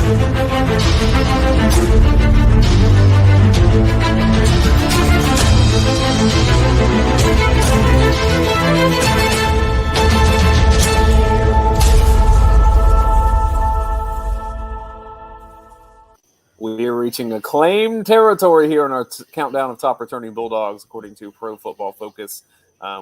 We are reaching acclaimed territory here in our countdown of top returning Bulldogs, according to Pro Football Focus.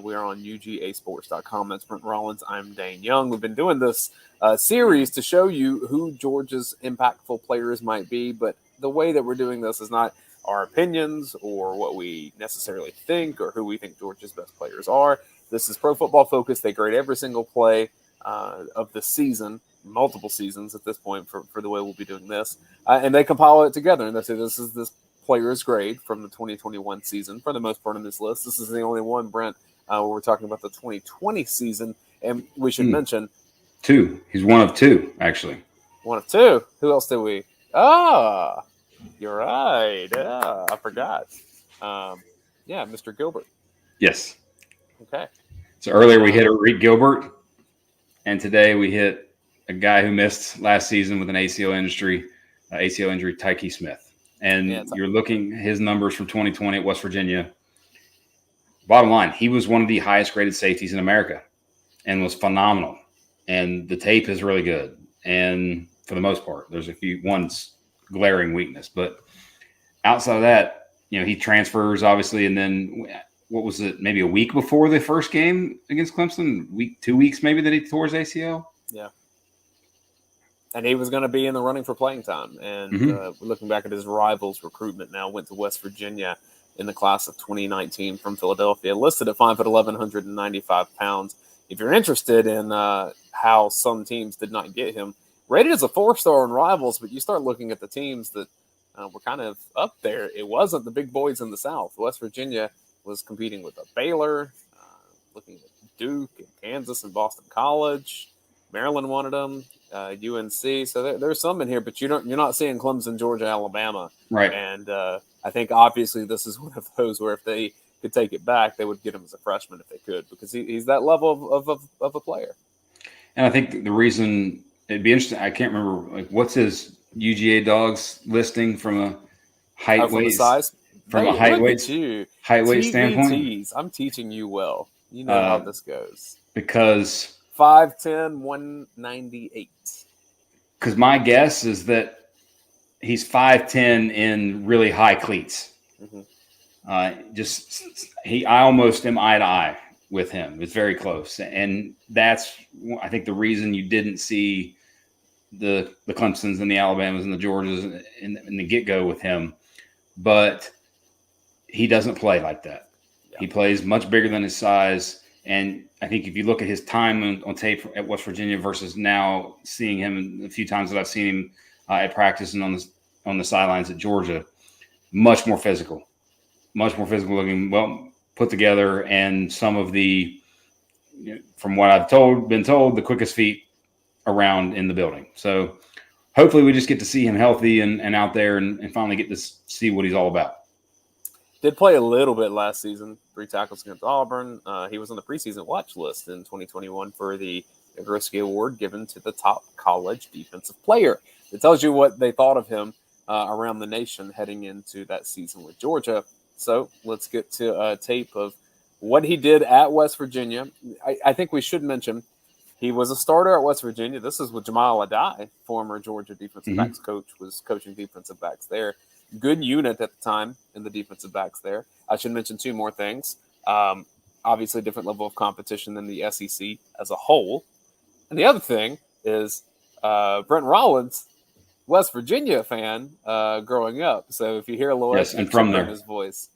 We are on UGAsports.com. That's Brent Rollins. I'm Dane Young. We've been doing this series to show you who Georgia's impactful players might be, but the way that we're doing this is not our opinions or what we necessarily think or who we think Georgia's best players are. This is Pro Football Focus. They grade every single play of the season, multiple seasons at this point for the way we'll be doing this. And they compile it together, and they say this is this player's grade from the 2021 season for the most part on this list. This is the only one, Brent, where we're talking about the 2020 season. And we should mention two. He's one of two, actually. One of two. Who else did we? Ah, you're right. Yeah, I forgot. Mr. Gilbert. Yes. Okay. So earlier we hit Arik Gilbert, and today we hit a guy who missed last season with an ACL injury, Tykee Smith. And you're looking his numbers from 2020 at West Virginia. Bottom line, he was one of the highest graded safeties in America and was phenomenal. And the tape is really good. And for the most part, there's one glaring weakness. But outside of that, he transfers, obviously. And then what was it, maybe a week before the first game against Clemson? 2 weeks maybe that he tore his ACL? Yeah. And he was going to be in the running for playing time. And looking back at his rivals' recruitment now, went to West Virginia in the class of 2019 from Philadelphia, listed at 5'11", 195 pounds. If you're interested in how some teams did not get him, rated as a 4-star on rivals, but you start looking at the teams that were kind of up there. It wasn't the big boys in the South. West Virginia was competing with a Baylor, looking at Duke and Kansas and Boston College. Maryland wanted them, UNC. So there's some in here, but you're not seeing Clemson, Georgia, Alabama. Right. And I think obviously this is one of those where if they could take it back, they would get him as a freshman if they could, because he's that level of a player. And I think the reason it'd be interesting, I can't remember, what's his UGA Dogs listing from a height weight size? From a height weight standpoint? I'm teaching you well. You know how this goes. Because 5'10", 198. Because my guess is that he's 5'10" in really high cleats. Mm-hmm. I almost am eye to eye with him. It's very close, and that's I think the reason you didn't see the Clemsons and the Alabamas and the Georgias in the get-go with him. But he doesn't play like that. Yeah. He plays much bigger than his size. And I think if you look at his time on tape at West Virginia versus now seeing him a few times that I've seen him at practice and on the sidelines at Georgia, much more physical looking, well put together, and some of the, from what I've been told, the quickest feet around in the building. So hopefully we just get to see him healthy and out there and finally get to see what he's all about. Did play a little bit last season, 3 tackles against Auburn. He was on the preseason watch list in 2021 for the Nagurski Award given to the top college defensive player. It tells you what they thought of him around the nation heading into that season with Georgia. So let's get to a tape of what he did at West Virginia. I think we should mention he was a starter at West Virginia. This is with Jamal Adai, former Georgia defensive backs coach, was coaching defensive backs there. Good unit at the time in the defensive backs there. I should mention 2 more things. Obviously, different level of competition than the SEC as a whole. And the other thing is Brent Rollins, West Virginia fan growing up. So if you hear a little extra in his voice,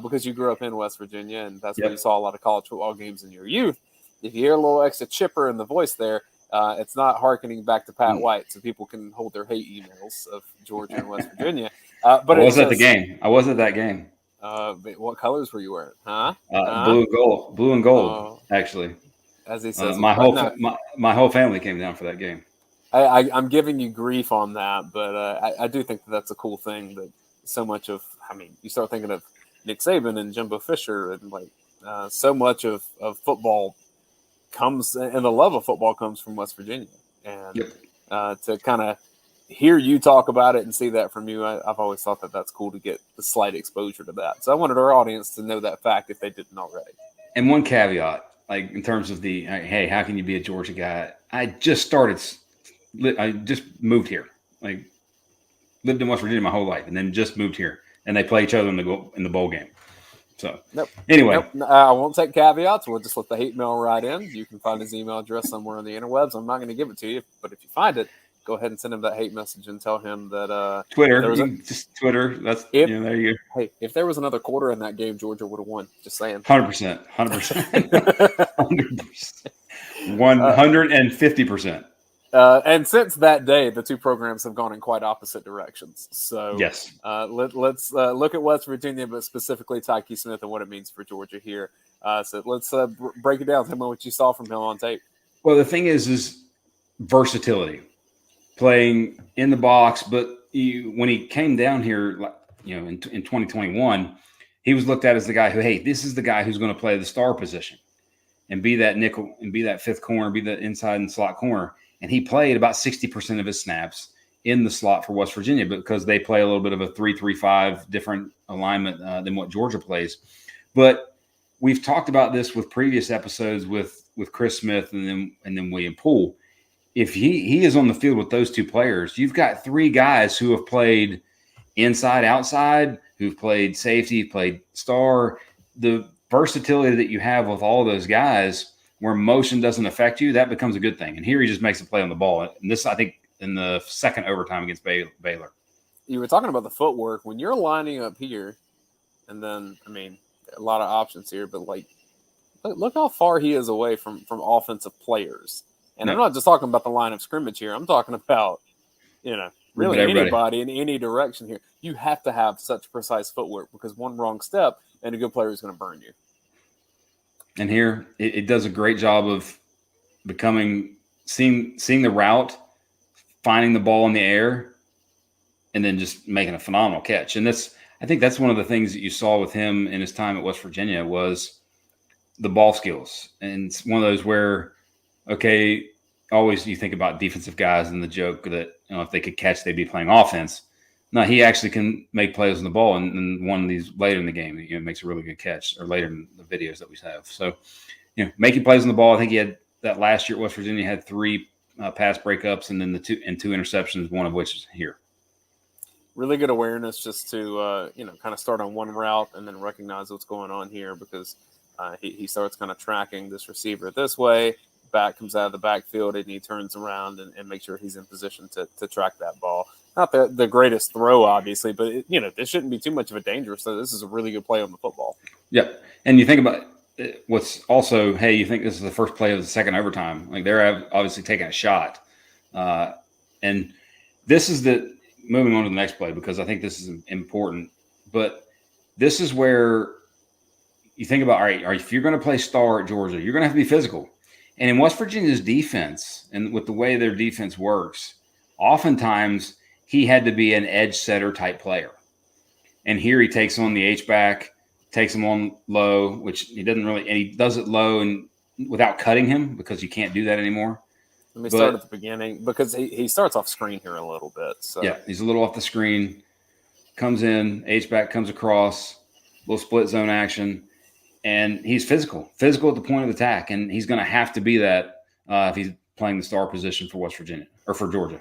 because you grew up in West Virginia and that's where you saw a lot of college football games in your youth, if you hear a little extra chipper in the voice there, it's not hearkening back to Pat White, so people can hold their hate emails of Georgia and West Virginia. But I was at the game. What colors were you wearing? Blue and gold. Actually, as he says, my whole family came down for that game. I'm giving you grief on that, but I do think that's a cool thing that so much of. I mean, you start thinking of Nick Saban and Jimbo Fisher, and so much of football comes, and the love of football comes from West Virginia, and to kind of hear you talk about it and see that from you, I've always thought that that's cool to get the slight exposure to that. So I wanted our audience to know that fact if they didn't already. And one caveat, like in terms of the, hey, how can you be a Georgia guy? I just moved here, like lived in West Virginia my whole life, and then just moved here, and they play each other in the bowl game. So anyway, I won't take caveats. We'll just let the hate mail right in. You can find his email address somewhere on the interwebs. I'm not going to give it to you, but if you find it, go ahead and send him that hate message and tell him that Twitter. Just Twitter. That's there you go. Hey, if there was another quarter in that game, Georgia would have won. Just saying. 100%. 150%. And since that day, the two programs have gone in quite opposite directions. So yes, let's look at West Virginia, but specifically Tykee Smith and what it means for Georgia here. So let's break it down. Tell me what you saw from him on tape. Well, the thing is versatility, playing in the box. But when he came down here, in 2021, he was looked at as the guy who, hey, this is the guy who's going to play the star position and be that nickel and be that fifth corner, be the inside and slot corner. And he played about 60% of his snaps in the slot for West Virginia because they play a little bit of a 3-3-5 different alignment than what Georgia plays. But we've talked about this with previous episodes with Chris Smith and then William Poole. If he is on the field with those two players, you've got three guys who have played inside, outside, who've played safety, played star. The versatility that you have with all those guys where motion doesn't affect you, that becomes a good thing. And here he just makes a play on the ball. And this, I think, in the second overtime against Baylor. You were talking about the footwork. When you're lining up here, and then, a lot of options here, but, look how far he is away from offensive players. And I'm not just talking about the line of scrimmage here. I'm talking about, really anybody in any direction here. You have to have such precise footwork because one wrong step and a good player is going to burn you. And here it does a great job of seeing the route, finding the ball in the air, and then just making a phenomenal catch. And I think that's one of the things that you saw with him in his time at West Virginia was the ball skills. And it's one of those where, okay, always you think about defensive guys and the joke that, if they could catch, they'd be playing offense. No, he actually can make plays on the ball, and one of these later in the game, makes a really good catch, or later in the videos that we have. So, making plays on the ball. I think he had that last year at West Virginia had 3 pass breakups, and then two interceptions, one of which is here. Really good awareness just to kind of start on one route and then recognize what's going on here because he starts kind of tracking this receiver this way. Back comes out of the backfield and he turns around and makes sure he's in position to track that ball. Not the greatest throw, obviously, but this shouldn't be too much of a danger. So this is a really good play on the football. Yeah, and you think about what's also, hey, you think this is the first play of the second overtime? Like they're obviously taking a shot, and this is moving on to the next play because I think this is important. But this is where you think about, all right, if you're going to play star at Georgia, you're going to have to be physical. And in West Virginia's defense, and with the way their defense works, oftentimes he had to be an edge setter type player. And here he takes on the H-back, takes him on low, which he doesn't really – and he does it low and without cutting him because you can't do that anymore. Let me start at the beginning because he starts off screen here a little bit. So. Yeah, he's a little off the screen, comes in, H-back comes across, little split zone action. And he's physical at the point of attack, and he's going to have to be that if he's playing the star position for West Virginia or for Georgia.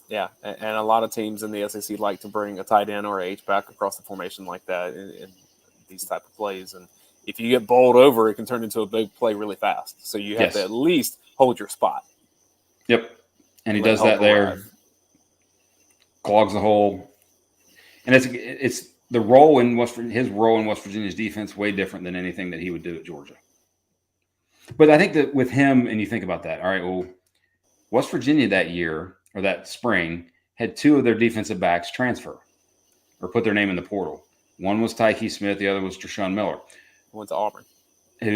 Yeah, and a lot of teams in the SEC like to bring a tight end or a H-back across the formation like that in these type of plays. And if you get bowled over, it can turn into a big play really fast. So you have to at least hold your spot. Yep, and he does that there, clogs the hole, and it's. The role in his role in West Virginia's defense way different than anything that he would do at Georgia. But I think that with him, and you think about that, all right, well, West Virginia that year or that spring had 2 of their defensive backs transfer or put their name in the portal. One was Tykee Smith, the other was Treshaun Miller, who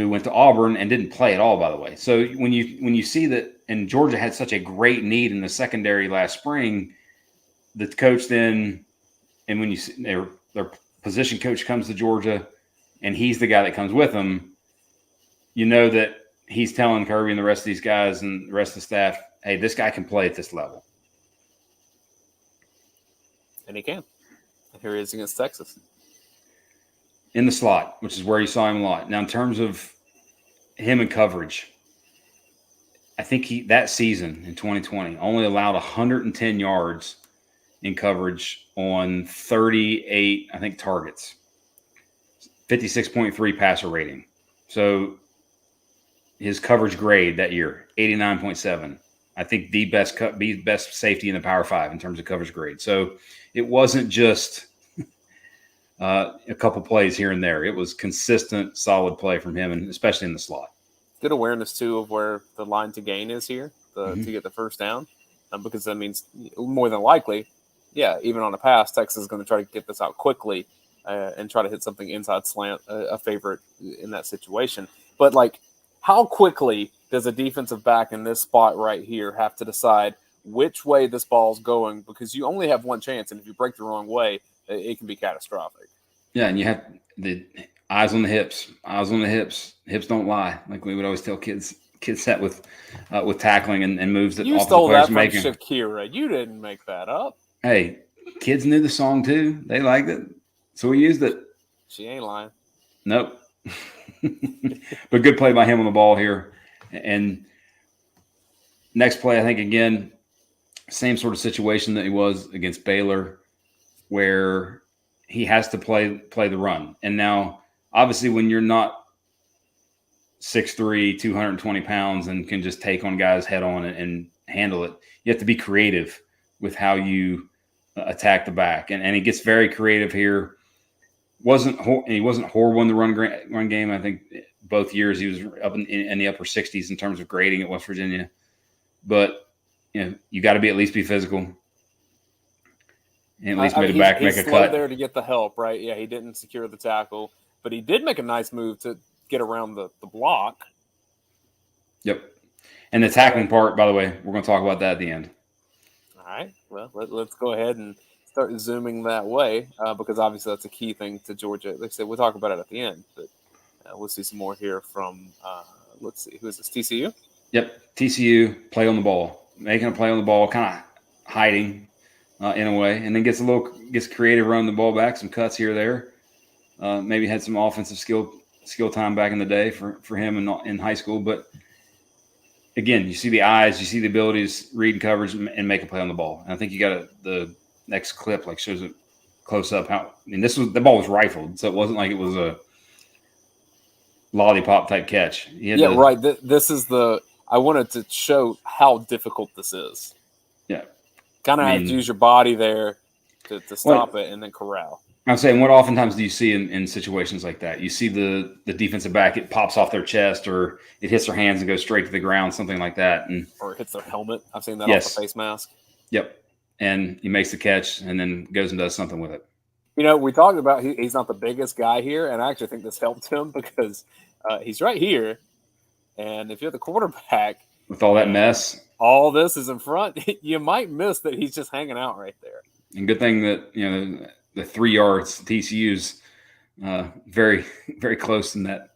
went to Auburn and didn't play at all, by the way. So when you see that, and Georgia had such a great need in the secondary last spring, the coach then, and when you see their position coach comes to Georgia and he's the guy that comes with them, you know that he's telling Kirby and the rest of these guys and the rest of the staff, hey, this guy can play at this level. And he can. And here he is against Texas. In the slot, which is where you saw him a lot. Now, in terms of him in coverage, I think that season in 2020 only allowed 110 yards in coverage on 38, I think, targets. 56.3 passer rating. So his coverage grade that year, 89.7. I think the best safety in the Power 5 in terms of coverage grade. So it wasn't just a couple plays here and there. It was consistent, solid play from him, and especially in the slot. Good awareness, too, of where the line to gain is here to get the first down, because that means more than likely, even on a pass, Texas is going to try to get this out quickly and try to hit something inside slant, a favorite in that situation. But, like, how quickly does a defensive back in this spot right here have to decide which way this ball's going? Because you only have one chance, and if you break the wrong way, it can be catastrophic. Yeah, and you have the eyes on the hips. Eyes on the hips. Hips don't lie. Like we would always tell kids that with tackling and moves that you offensive stole players that are from making. Shakira. You didn't make that up. Hey, kids knew the song too. They liked it, so we used it. She ain't lying. Nope. But good play by him on the ball here. And next play, I think, again, same sort of situation that he was against Baylor, where he has to play the run. And now, obviously, when you're not 6'3", 220 pounds and can just take on guys head on and handle it, you have to be creative with how you attack the back. And he gets very creative here. He wasn't horrible in the run game. I think both years he was up in the upper 60s in terms of grading at West Virginia. But you got to be at least be physical, and at least made a back make a cut there to get the help, right? Yeah, he didn't secure the tackle, but he did make a nice move to get around the block. Yep. And the tackling part, by the way, we're going to talk about that at the end. All right. Well, let's go ahead and start zooming that way because obviously that's a key thing to Georgia. Like I said, we'll talk about it at the end, but we'll see some more here from, let's see, who is this, TCU? Yep, TCU, play on the ball, making a play on the ball, kind of hiding in a way, and then gets creative running the ball back, some cuts here or there. Maybe had some offensive skill time back in the day for him in high school, but again, you see the eyes, you see the abilities, read coverage, and make a play on the ball. And I think you got the next clip shows it close up. The ball was rifled, so it wasn't like it was a lollipop type catch. Right. This is I wanted to show how difficult this is. Yeah. Kind of have to use your body there to stop it and then corral. I'm saying, what oftentimes do you see in situations like that? You see the defensive back, it pops off their chest or it hits their hands and goes straight to the ground, something like that. Or it hits their helmet. I've seen that off the face mask. Yep. And he makes the catch and then goes and does something with it. We talked about he's not the biggest guy here, and I actually think this helped him because he's right here. And if you're the quarterback – with all that mess. All this is in front. You might miss that he's just hanging out right there. And good thing that, the 3 yards TCU's very, very close in that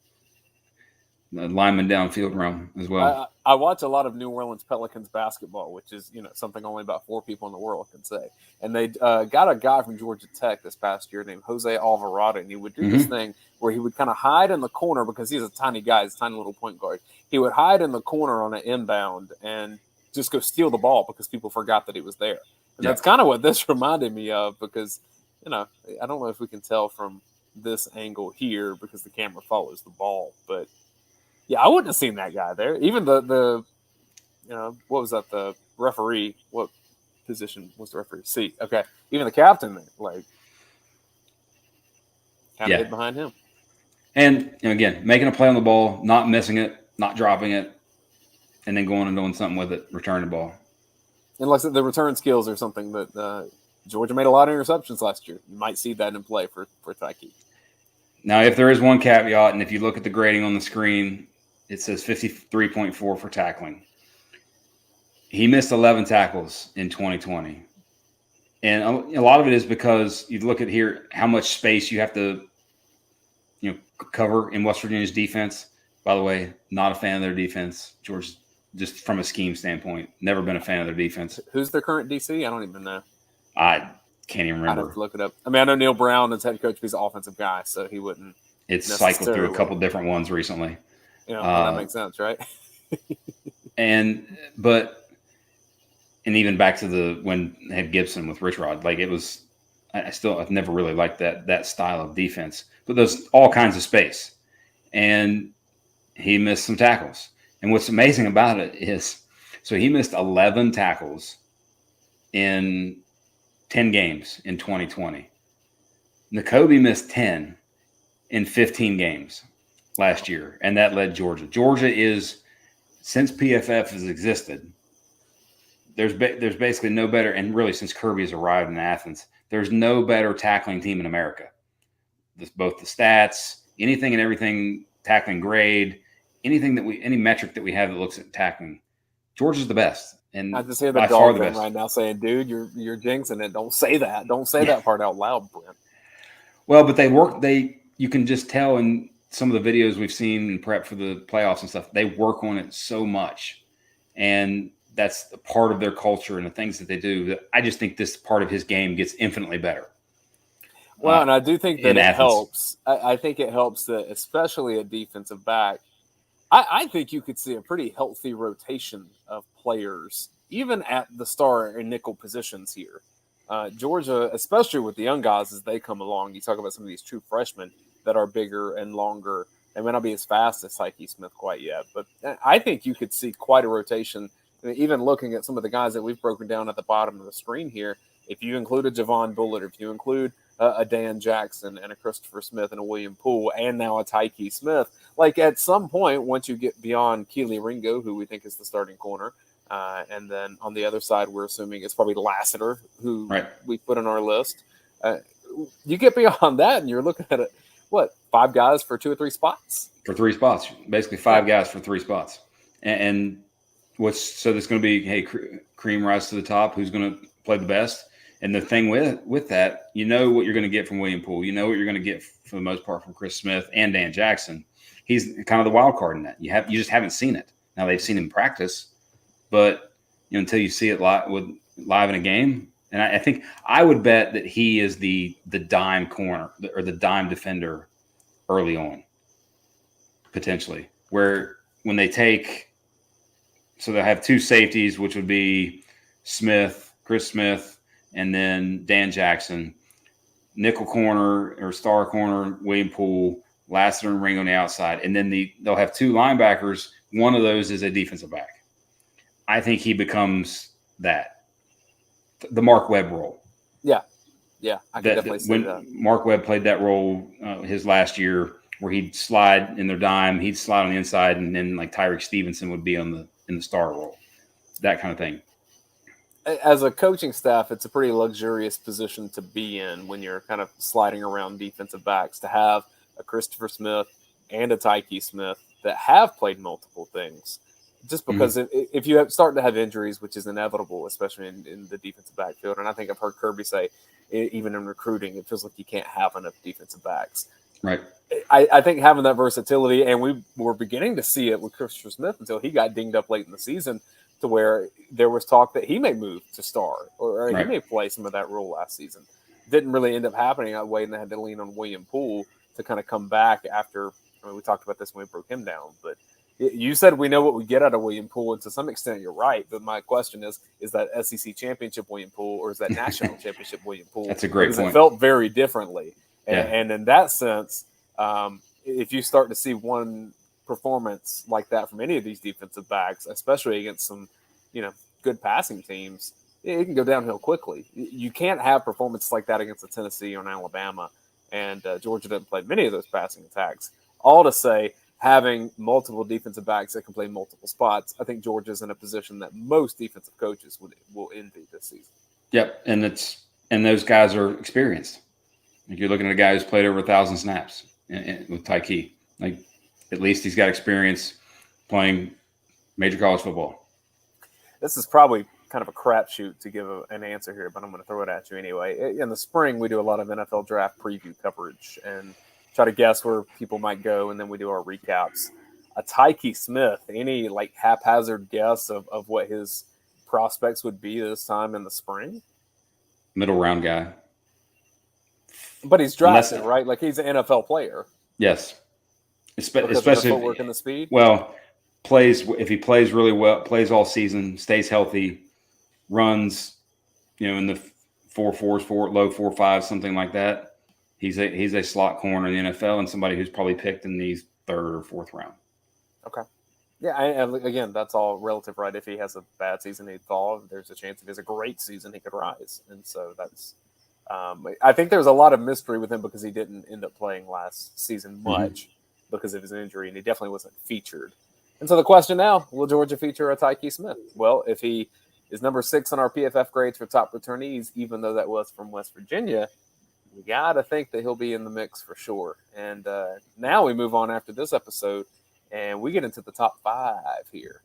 lineman downfield realm as well. I watch a lot of New Orleans Pelicans basketball, which is, something only about 4 people in the world can say. And they got a guy from Georgia Tech this past year named Jose Alvarado, and he would do this thing where he would kind of hide in the corner because he's a tiny guy, he's a tiny little point guard. He would hide in the corner on an inbound and just go steal the ball because people forgot that he was there. And that's kind of what this reminded me of because, I don't know if we can tell from this angle here because the camera follows the ball, but yeah, I wouldn't have seen that guy there. Even the what was that? The referee, what position was the referee? C. Okay. Even the captain there, kind of hid behind him. And again, making a play on the ball, not missing it, not dropping it, and then going and doing something with it, returning the ball. And like I said, the return skills are something that Georgia made a lot of interceptions last year. You might see that in play for Tykee. Now, if there is one caveat, and if you look at the grading on the screen, it says 53.4 for tackling. He missed 11 tackles in 2020. And a lot of it is because you look at here how much space you have to cover in West Virginia's defense. By the way, not a fan of their defense. Georgia, just from a scheme standpoint, never been a fan of their defense. Who's their current DC? I don't even know. Can't even I'd have remember. to look it up. I mean, I know Neil Brown is head coach, but he's an offensive guy, so he wouldn't. It's cycled through a couple different ones recently. Well, that makes sense, right? and even back to when they had Gibson with Rich Rod, like it was. I've never really liked that style of defense, but there's all kinds of space, and he missed some tackles. And what's amazing about it is, so he missed 11 tackles in 10 games in 2020. Nakobe missed 10 in 15 games last year, and that led Georgia. Georgia is, since PFF has existed, there's basically no better, and really since Kirby has arrived in Athens, there's no better tackling team in America. Both the stats, anything and everything, tackling grade, any metric that we have that looks at tackling, Georgia's the best. And I just hear the dog right now saying, "Dude, you're jinxing it. Don't say that. Don't say that part out loud, Brent." Well, but you can just tell in some of the videos we've seen in prep for the playoffs and stuff, they work on it so much. And that's a part of their culture and the things that they do. I just think this part of his game gets infinitely better. Well, and I do think that it helps. I think it helps that, especially at defensive back, I think you could see a pretty healthy rotation of players, even at the star and nickel positions here. Georgia, especially with the young guys as they come along, you talk about some of these true freshmen that are bigger and longer. They may not be as fast as Tykee Smith quite yet, but I think you could see quite a rotation. I mean, even looking at some of the guys that we've broken down at the bottom of the screen here, if you include a Javon Bullard, if you include a Dan Jackson and a Christopher Smith and a William Poole and now a Tykee Smith, like at some point, once you get beyond Kelee Ringo, who we think is the starting corner, and then on the other side, we're assuming it's probably Lassiter, who we put on our list. You get beyond that and you're looking at it, 5 guys for 2 or 3 spots? For 3 spots, basically 5 guys for 3 spots. And so there's going to be, hey, cream rise to the top. Who's going to play the best? And the thing with that, you know what you're going to get from William Poole. You know what you're going to get for the most part from Chris Smith and Dan Jackson. He's kind of the wild card in that. You just haven't seen it. Now they've seen him practice, but until you see it live in a game, and I think I would bet that he is the dime corner or the dime defender early on, potentially. Where when they take, so they'll have 2 safeties, which would be Chris Smith, and then Dan Jackson, nickel corner or star corner, William Poole, Lassiter and Ringo on the outside. And then they'll have 2 linebackers. One of those is a defensive back. I think he becomes that, the Mark Webb role. Yeah, I can definitely see that. Mark Webb played that role his last year, where he'd slide in their dime, he'd slide on the inside, and then like Tyreek Stevenson would be in the star role, that kind of thing. As a coaching staff, it's a pretty luxurious position to be in when you're kind of sliding around defensive backs, to have a Christopher Smith and a Tykee Smith that have played multiple things. Just because if you start to have injuries, which is inevitable, especially in the defensive backfield, and I think I've heard Kirby say, even in recruiting, it feels like you can't have enough defensive backs. Right. I think having that versatility, and we were beginning to see it with Christopher Smith until he got dinged up late in the season, to where there was talk that he may move to star or he may play some of that role last season. Didn't really end up happening that way, and they had to lean on William Poole to kind of come back after. I mean, we talked about this when we broke him down, but you said we know what we get out of William Poole, and to some extent you're right. But my question is that SEC championship William Poole, or is that national championship William Poole? That's a great point. It felt very differently. And in that sense, if you start to see one performance like that from any of these defensive backs, especially against some, good passing teams, it can go downhill quickly. You can't have performances like that against a Tennessee or an Alabama, and Georgia didn't play many of those passing attacks. All to say, having multiple defensive backs that can play multiple spots, I think Georgia's in a position that most defensive coaches will envy this season. Yep, and those guys are experienced. Like you're looking at a guy who's played over 1,000 snaps with Tykee. Like at least he's got experience playing major college football. This is probably kind of a crapshoot to give an answer here, but I'm going to throw it at you anyway. In the spring, we do a lot of NFL draft preview coverage and try to guess where people might go, and then we do our recaps. A Tykee Smith, any haphazard guess of what his prospects would be this time in the spring? middle round guy. But he's drafted, right? Like he's an NFL player. Yes. Especially the footwork and the speed. Well, if he plays really well, plays all season, stays healthy, runs, in the 4.4s, low 4.5s, something like that. He's a slot corner in the NFL and somebody who's probably picked in the 3rd or 4th round. Okay. Yeah, again, that's all relative, right? If he has a bad season, he'd fall. There's a chance if he has a great season, he could rise. And so that's I think there's a lot of mystery with him because he didn't end up playing last season much because of his injury, and he definitely wasn't featured. And so the question now, will Georgia feature a Tykee Smith? Well, if he is number 6 on our PFF grades for top returnees, even though that was from West Virginia, we got to think that he'll be in the mix for sure. And now we move on after this episode, and we get into the top 5 here,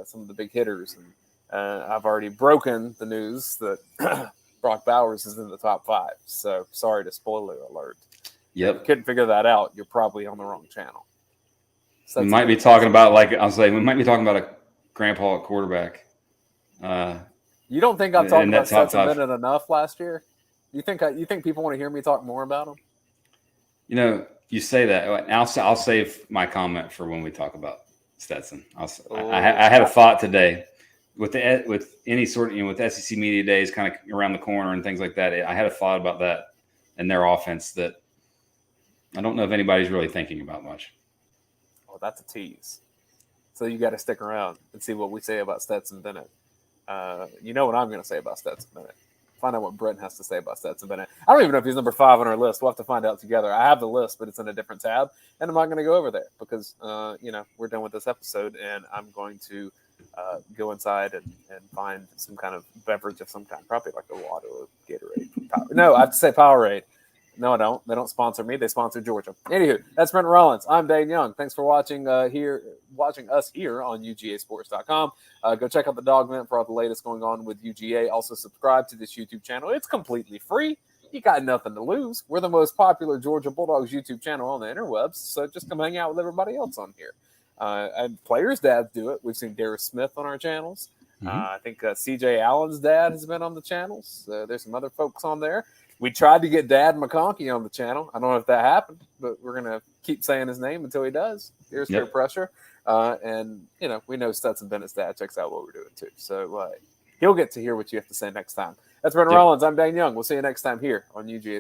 some of the big hitters. And I've already broken the news that Brock Bowers is in the top 5. So sorry to spoiler alert. Yep. If you couldn't figure that out, you're probably on the wrong channel. So we might be talking about, we might be talking about a grandpa at quarterback. You don't think I've talked about Stetson Bennett enough last year? You think people want to hear me talk more about him? You say that. I'll save my comment for when we talk about Stetson. I had a thought today with any sort of with SEC media days kind of around the corner and things like that. I had a thought about that and their offense that I don't know if anybody's really thinking about much. Well, that's a tease. So you got to stick around and see what we say about Stetson Bennett. You know what I'm going to say about Stetson Bennett. Find out what Brent has to say about Stetson Bennett. I don't even know if he's number 5 on our list. We'll have to find out together. I have the list, but it's in a different tab, and I'm not going to go over there because, we're done with this episode, and I'm going to go inside and find some kind of beverage of some kind, probably like a water or Gatorade. No, I have to say Powerade. No, I don't. They don't sponsor me. They sponsor Georgia. Anywho, that's Brent Rollins. I'm Dayne Young. Thanks for watching us here on UGAsports.com. Go check out the Dog Vent for all the latest going on with UGA. Also, subscribe to this YouTube channel. It's completely free. You got nothing to lose. We're the most popular Georgia Bulldogs YouTube channel on the interwebs, so just come hang out with everybody else on here. And players' dads do it. We've seen Darius Smith on our channels. I think CJ Allen's dad has been on the channels. There's some other folks on there. We tried to get Dad McConkey on the channel. I don't know if that happened, but we're going to keep saying his name until he does. Here's peer pressure. And, we know Stetson Bennett's dad checks out what we're doing, too. So he'll get to hear what you have to say next time. That's Brent Rollins. I'm Dayne Young. We'll see you next time here on UGA